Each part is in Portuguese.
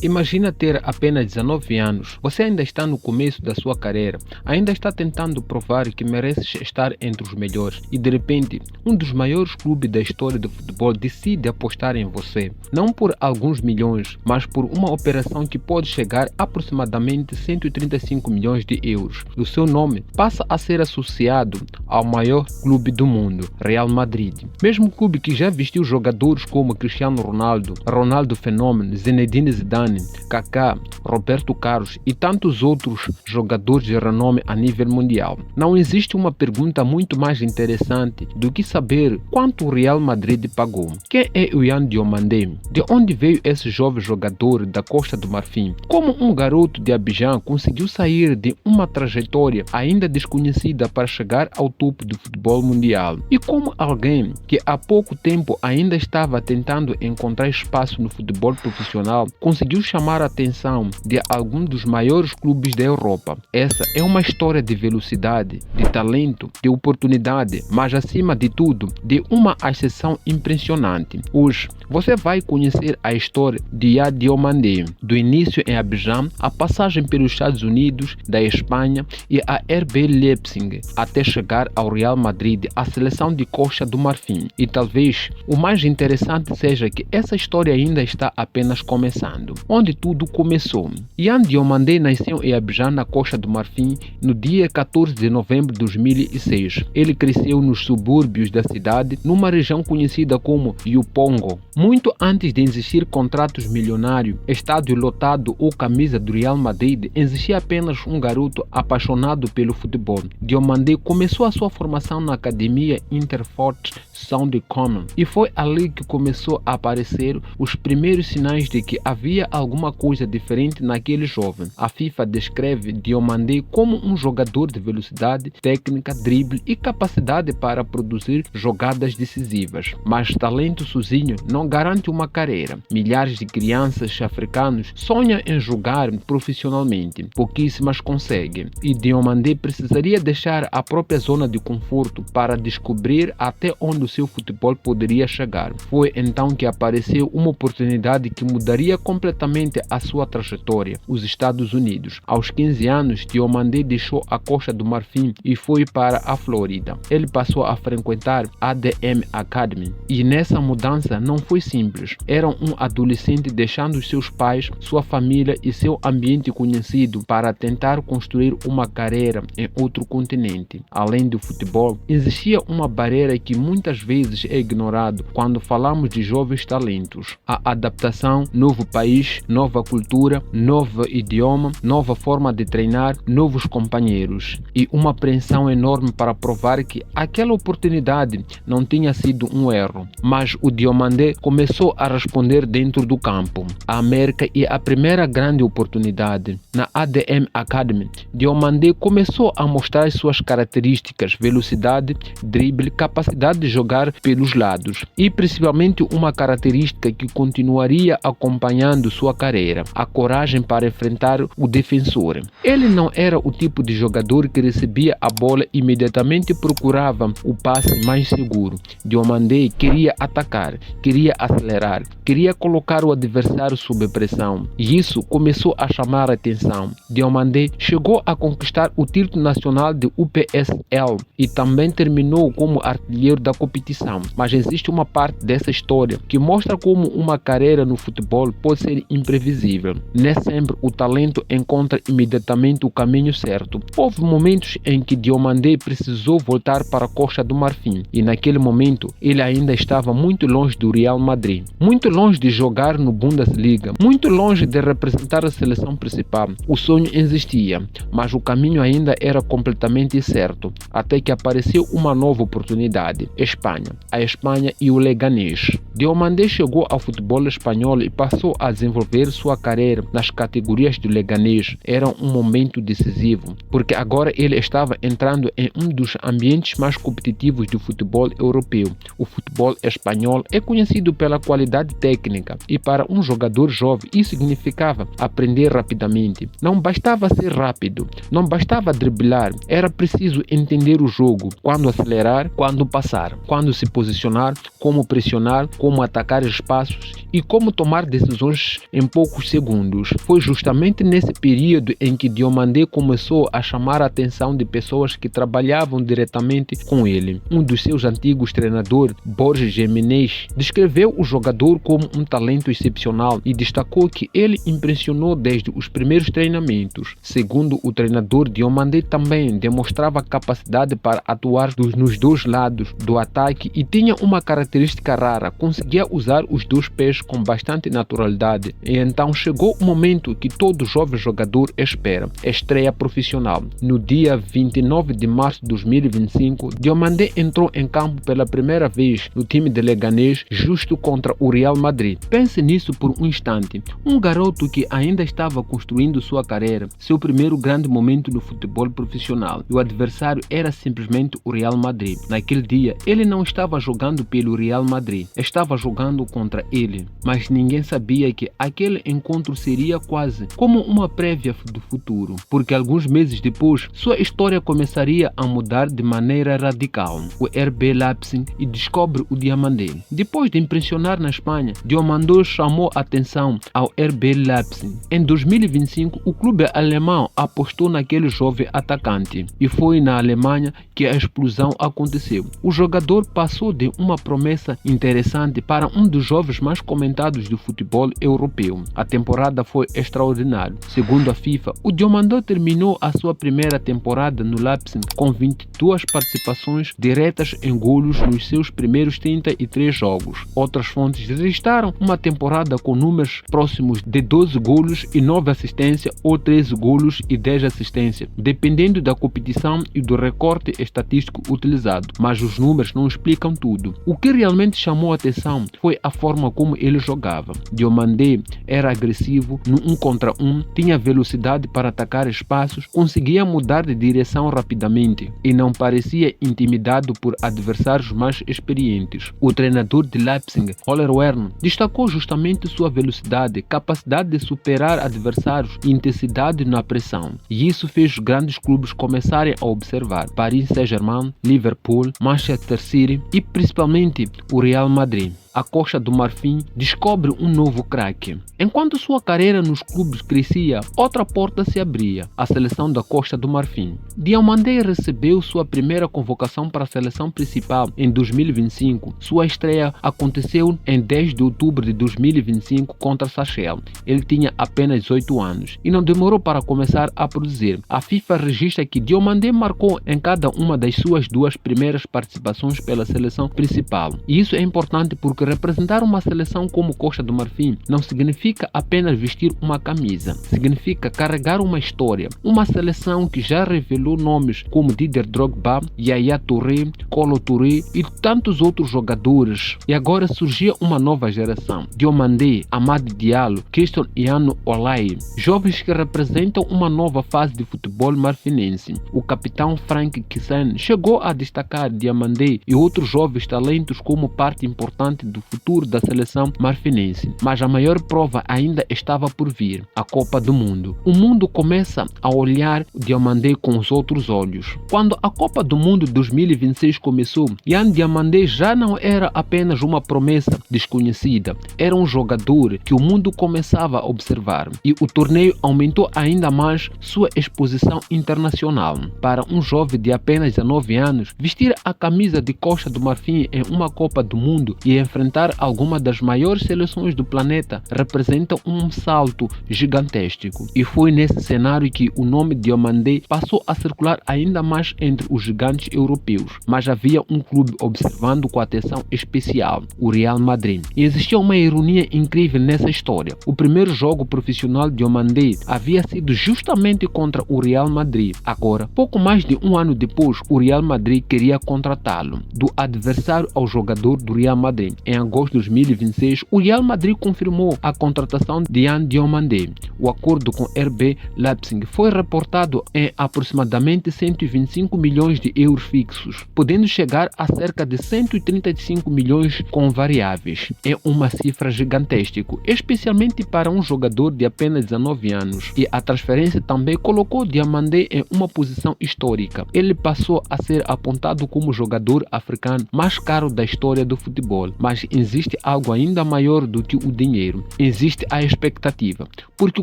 Imagina ter apenas 19 anos. Você ainda está no começo da sua carreira, ainda está tentando provar que mereces estar entre os melhores e de repente, um dos maiores clubes da história do futebol decide apostar em você. Não por alguns milhões, mas por uma operação que pode chegar a aproximadamente 135 milhões de euros. O seu nome passa a ser associado ao maior clube do mundo, Real Madrid. Mesmo clube que já vestiu jogadores como Cristiano Ronaldo, Ronaldo Fenômeno, Zinedine Zidane, Kaká, Roberto Carlos e tantos outros jogadores de renome a nível mundial. Não existe uma pergunta muito mais interessante do que saber quanto o Real Madrid pagou. Quem é o Yan Diomandé? De onde veio esse jovem jogador da Costa do Marfim? Como um garoto de Abidjan conseguiu sair de uma trajetória ainda desconhecida para chegar ao topo do futebol mundial? E como alguém que há pouco tempo ainda estava tentando encontrar espaço no futebol profissional conseguiu chamar a atenção de algum dos maiores clubes da Europa? Essa é uma história de velocidade, de talento, de oportunidade, mas acima de tudo, de uma ascensão impressionante. Hoje, você vai conhecer a história de Yan Diomandé, do início em Abidjan, a passagem pelos Estados Unidos, da Espanha e a RB Leipzig, até chegar ao Real Madrid, a seleção de Costa do Marfim. E talvez o mais interessante seja que essa história ainda está apenas começando. Onde tudo começou. Yan Diomandé nasceu em Abidjan, na Costa do Marfim, no dia 14 de novembro de 2006. Ele cresceu nos subúrbios da cidade, numa região conhecida como Yupongo. Muito antes de existir contratos milionários, estádio lotado ou camisa do Real Madrid, existia apenas um garoto apaixonado pelo futebol. Diomandé começou a sua formação na academia Interfort Sound Common e foi ali que começou a aparecer os primeiros sinais de que havia alguma coisa diferente naquele jovem. A FIFA descreve Diomandé como um jogador de velocidade, técnica, drible e capacidade para produzir jogadas decisivas. Mas talento sozinho não garante uma carreira. Milhares de crianças africanas sonham em jogar profissionalmente. Pouquíssimas conseguem. E Diomandé precisaria deixar a própria zona de conforto para descobrir até onde o seu futebol poderia chegar. Foi então que apareceu uma oportunidade que mudaria completamente a sua trajetória, os Estados Unidos. Aos 15 anos, Diomandé deixou a Costa do Marfim e foi para a Flórida. Ele passou a frequentar a ADM Academy e nessa mudança não foi simples. Era um adolescente deixando seus pais, sua família e seu ambiente conhecido para tentar construir uma carreira em outro continente. Além do futebol, existia uma barreira que muitas vezes é ignorada quando falamos de jovens talentos: a adaptação, novo país, nova cultura, novo idioma, nova forma de treinar, novos companheiros e uma pressão enorme para provar que aquela oportunidade não tinha sido um erro. Mas o Diomandé começou a responder dentro do campo. A América é a primeira grande oportunidade. Na ADM Academy, Diomandé começou a mostrar suas características: velocidade, drible, capacidade de jogar pelos lados e principalmente uma característica que continuaria acompanhando sua carreira: a coragem para enfrentar o defensor. Ele não era o tipo de jogador que recebia a bola e imediatamente procurava o passe mais seguro. Diomandé queria atacar, queria acelerar, queria colocar o adversário sob pressão e isso começou a chamar a atenção. Diomandé chegou a conquistar o título nacional de UPSL e também terminou como artilheiro da competição. Mas existe uma parte dessa história que mostra como uma carreira no futebol pode ser imprevisível. Nem sempre o talento encontra imediatamente o caminho certo. Houve momentos em que Diomandé precisou voltar para a Costa do Marfim e naquele momento ele ainda estava muito longe do Real Madrid, muito longe de jogar no Bundesliga, muito longe de representar a seleção principal. O sonho existia, mas o caminho ainda era completamente incerto, até que apareceu uma nova oportunidade: Espanha. A Espanha e o Leganés. Diomandé chegou ao futebol espanhol e passou a desenvolver sua carreira nas categorias do Leganés. Era um momento decisivo, porque agora ele estava entrando em um dos ambientes mais competitivos do futebol europeu. O futebol espanhol é conhecido pela qualidade técnica e para um jogador jovem isso significava aprender rapidamente. Não bastava ser rápido, não bastava driblar, era preciso entender o jogo, quando acelerar, quando passar, quando se posicionar, como pressionar, como atacar espaços e como tomar decisões em poucos segundos. Foi justamente nesse período em que Diomandé começou a chamar a atenção de pessoas que trabalhavam diretamente com ele. Um dos seus antigos treinadores, Borges Gimenez, descreveu o jogador como um talento excepcional e destacou que ele impressionou desde os primeiros treinamentos. Segundo o treinador, Diomandé também demonstrava capacidade para atuar nos dois lados do ataque e tinha uma característica rara: conseguia usar os dois pés com bastante naturalidade. E então chegou o momento que todo jovem jogador espera: estreia profissional. No dia 29 de março de 2025, Diomandé entrou em campo pela primeira vez no time de Leganés, justo contra o Real Madrid. Pense nisso por um instante. Um garoto que ainda estava construindo sua carreira, seu primeiro grande momento no futebol profissional. E o adversário era simplesmente o Real Madrid. Naquele dia, ele não estava jogando pelo Real Madrid, estava jogando contra ele. Mas ninguém sabia que aquele encontro seria quase como uma prévia do futuro, porque alguns meses depois, sua história começaria a mudar de maneira radical. O RB Leipzig e descobre o Diomandé. Depois de impressionar na Espanha, Diomandé chamou atenção ao RB Leipzig. Em 2025, o clube alemão apostou naquele jovem atacante e foi na Alemanha que a explosão aconteceu. O jogador passou de uma promessa interessante para um dos jovens mais comentados do futebol europeu. A temporada foi extraordinária. Segundo a FIFA, o Diomandé terminou a sua primeira temporada no Leipzig com 22 participações diretas em golos nos seus primeiros 33 jogos. Outras fontes registraram uma temporada com números próximos de 12 golos e 9 assistências ou 13 golos e 10 assistências, dependendo da competição e do recorte estatístico utilizado. Mas os números não explicam tudo. O que realmente chamou a atenção foi a forma como ele jogava. Diomandé era agressivo no 1 contra 1, tinha velocidade para atacar espaços, conseguia mudar de direção rapidamente e não parecia intimidado por adversários mais experientes. O treinador de Leipzig, Oliver Kahn, destacou justamente sua velocidade, capacidade de superar adversários e intensidade na pressão. E isso fez os grandes clubes começarem a observar: Paris Saint-Germain, Liverpool, Manchester City e principalmente o Real Madrid. A Costa do Marfim descobre um novo craque. Enquanto sua carreira nos clubes crescia, outra porta se abria: a seleção da Costa do Marfim. Diomandé recebeu sua primeira convocação para a seleção principal em 2025. Sua estreia aconteceu em 10 de outubro de 2025 contra Seychelles. Ele tinha apenas 18 anos e não demorou para começar a produzir. A FIFA registra que Diomandé marcou em cada uma das suas duas primeiras participações pela seleção principal. E isso é importante porque representar uma seleção como Costa do Marfim não significa apenas vestir uma camisa, significa carregar uma história. Uma seleção que já revelou nomes como Didier Drogba, Yaya Touré, Kolo Touré e tantos outros jogadores. E agora surgia uma nova geração: Diomandé, Amad Diallo, Christian Iano Olai, jovens que representam uma nova fase de futebol marfinense. O capitão Frank Kissane chegou a destacar Diomandé e outros jovens talentos como parte importante do futuro da seleção marfinense. Mas a maior prova ainda estava por vir: a Copa do Mundo. O mundo começa a olhar Diomandé com os outros olhos. Quando a Copa do Mundo 2026 começou, Yan Diomandé já não era apenas uma promessa desconhecida, era um jogador que o mundo começava a observar. E o torneio aumentou ainda mais sua exposição internacional. Para um jovem de apenas 19 anos, vestir a camisa de Costa do Marfim em uma Copa do Mundo e enfrentar alguma das maiores seleções do planeta representa um salto gigantesco. E foi nesse cenário que o nome Diomandé passou a circular ainda mais entre os gigantes europeus. Mas havia um clube observando com atenção especial: o Real Madrid. E existia uma ironia incrível nessa história. O primeiro jogo profissional de Diomandé havia sido justamente contra o Real Madrid. Agora, pouco mais de um ano depois, o Real Madrid queria contratá-lo. Do adversário ao jogador do Real Madrid. Em agosto de 2026, o Real Madrid confirmou a contratação de Yan Diomandé. O acordo com RB Leipzig foi reportado em aproximadamente 125 milhões de euros fixos, podendo chegar a cerca de 135 milhões com variáveis. É uma cifra gigantesca, especialmente para um jogador de apenas 19 anos. E a transferência também colocou Diomandé em uma posição histórica. Ele passou a ser apontado como o jogador africano mais caro da história do futebol. Mas Mas existe algo ainda maior do que o dinheiro. Existe a expectativa. Porque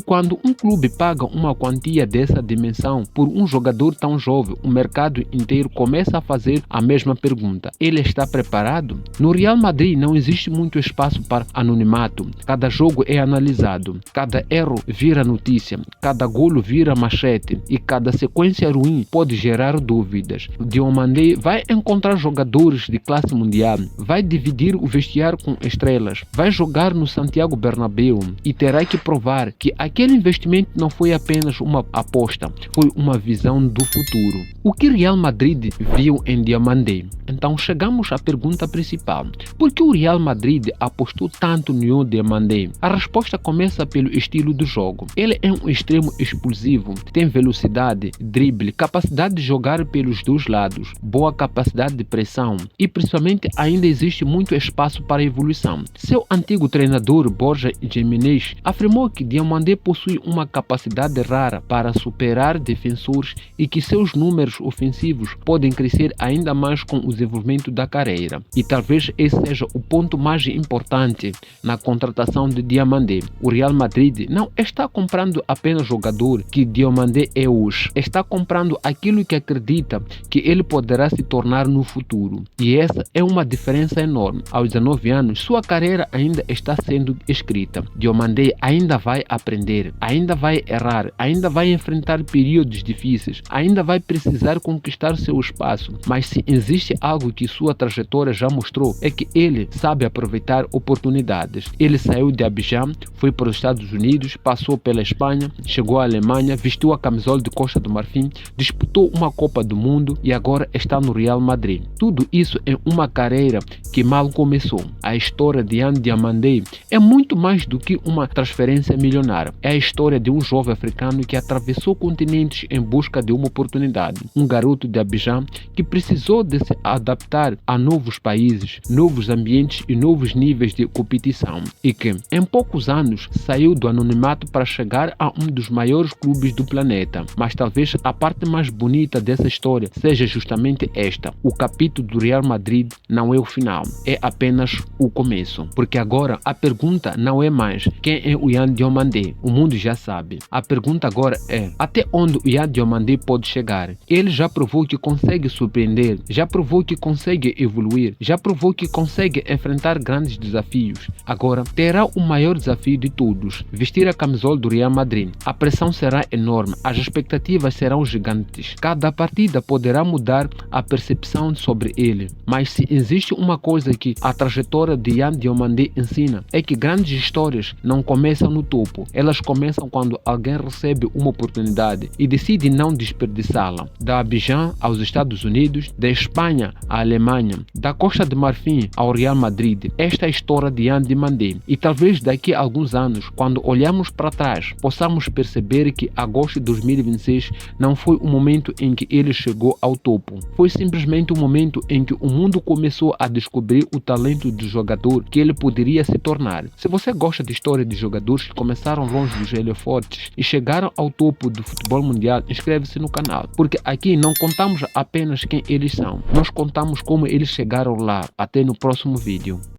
quando um clube paga uma quantia dessa dimensão por um jogador tão jovem, o mercado inteiro começa a fazer a mesma pergunta. Ele está preparado? No Real Madrid não existe muito espaço para anonimato. Cada jogo é analisado. Cada erro vira notícia. Cada golo vira manchete. E cada sequência ruim pode gerar dúvidas. Diomandé vai encontrar jogadores de classe mundial. Vai dividir o vestiário com estrelas. Vai jogar no Santiago Bernabéu e terá que provar que aquele investimento não foi apenas uma aposta, foi uma visão do futuro. O que Real Madrid viu em Diomandé? Então chegamos à pergunta principal. Por que o Real Madrid apostou tanto no Diomandé? A resposta começa pelo estilo do jogo. Ele é um extremo explosivo, tem velocidade, drible, capacidade de jogar pelos dois lados, boa capacidade de pressão e principalmente ainda existe muito espaço para evolução. Seu antigo treinador Borja Giménez afirmou que Diomandé possui uma capacidade rara para superar defensores e que seus números ofensivos podem crescer ainda mais com o desenvolvimento da carreira. E talvez esse seja o ponto mais importante na contratação de Diomandé. O Real Madrid não está comprando apenas jogador que Diomandé é hoje, está comprando aquilo que acredita que ele poderá se tornar no futuro. E essa é uma diferença enorme. Aos 19 anos, sua carreira ainda está sendo escrita. Diomandé ainda vai aprender, ainda vai errar, ainda vai enfrentar períodos difíceis, ainda vai precisar conquistar seu espaço. Mas se existe algo que sua trajetória já mostrou, é que ele sabe aproveitar oportunidades. Ele saiu de Abidjan, foi para os Estados Unidos, passou pela Espanha, chegou à Alemanha, vestiu a camisola de Costa do Marfim, disputou uma Copa do Mundo e agora está no Real Madrid. Tudo isso em uma carreira que mal começou. A história de Yand Diomandé é muito mais do que uma transferência milionária. É a história de um jovem africano que atravessou continentes em busca de uma oportunidade. Um garoto de Abidjan que precisou de se adaptar a novos países, novos ambientes e novos níveis de competição. E que, em poucos anos, saiu do anonimato para chegar a um dos maiores clubes do planeta. Mas talvez a parte mais bonita dessa história seja justamente esta. O capítulo do Real Madrid não é o final, é apenas o começo. Porque agora a pergunta não é mais quem é o Yand Diomandé, o mundo já sabe. A pergunta agora é até onde o Yand Diomandé pode chegar. Ele já provou que consegue surpreender, já provou que consegue evoluir, já provou que consegue enfrentar grandes desafios. Agora terá o maior desafio de todos, vestir a camisola do Real Madrid. A pressão será enorme, as expectativas serão gigantes. Cada partida poderá mudar a percepção sobre ele. Mas se existe uma coisa que a trajetória de Yand Diomandé ensina, é que grandes histórias não começam no topo. Elas começam quando alguém recebe uma oportunidade e decide não desperdiçá-la. Da Abidjan aos Estados Unidos, da Espanha à Alemanha, da Costa de Marfim ao Real Madrid. Esta é a história de Yand Diomandé. E talvez daqui a alguns anos, quando olharmos para trás, possamos perceber que agosto de 2026 não foi o momento em que ele chegou ao topo. Foi simplesmente o momento em que o mundo começou a descobrir o talento do jogador que ele poderia se tornar. Se você gosta de história de jogadores que começaram longe dos holofotes e chegaram ao topo do futebol mundial, inscreve-se no canal, porque aqui não contamos apenas quem eles são, nós contamos como eles chegaram lá. Até no próximo vídeo.